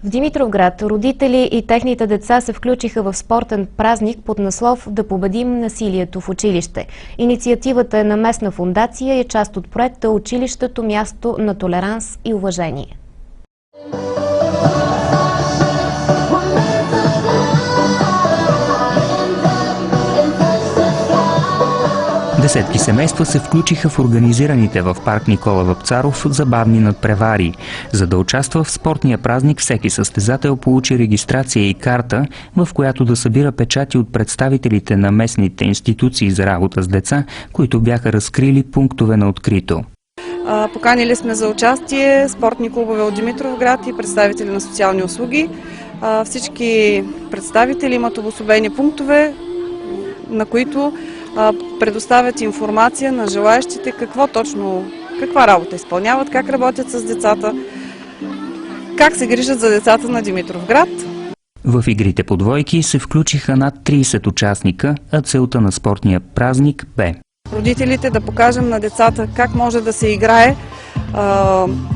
В Димитровград родители и техните деца се включиха в спортен празник под наслов "Да победим насилието в училище". Инициативата е на местна фондация и е част от проекта "Училището – място на толеранс и уважение". Десетки семейства се включиха в организираните в парк Никола Вапцаров забавни надпревари. За да участва в спортния празник, всеки състезател получи регистрация и карта, в която да събира печати от представителите на местните институции за работа с деца, които бяха разкрили пунктове на открито. Поканили сме за участие спортни клубове от Димитровград и представители на социални услуги. Всички представители имат обособени пунктове, на които предоставят информация на желаещите каква работа изпълняват, как работят с децата, как се грижат за децата на Димитровград. В игрите по двойки се включиха над 30 участника, а целта на спортния празник бе родителите да покажем на децата как може да се играе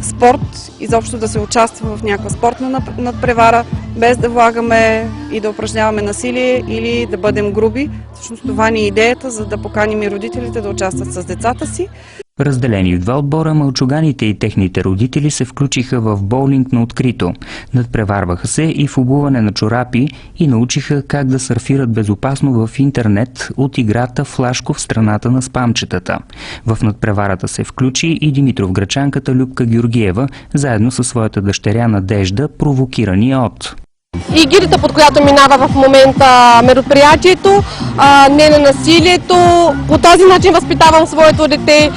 спорт, изобщо да се участва в някаква спортна надпревара, без да влагаме и да упражняваме насилие или да бъдем груби. Всъщност това ни е идеята, за да поканим и родителите да участват с децата си. Разделени в два отбора, мълчуганите и техните родители се включиха в боулинг на открито. Надпреварваха се и в обуване на чорапи и научиха как да сърфират безопасно в интернет от играта Флашко в страната на спамчетата. В надпреварата се включи и димитровграчанката Любка Георгиева, заедно със своята дъщеря Надежда, провокирани от играта, под която минава в момента мероприятието, не на насилието. По този начин възпитавам своето дете.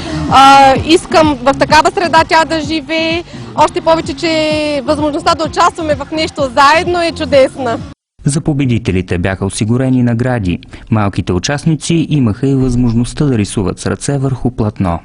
Искам в такава среда тя да живее. Още повече, че възможността да участваме в нещо заедно е чудесна. За победителите бяха осигурени награди. Малките участници имаха и възможността да рисуват с ръце върху платно.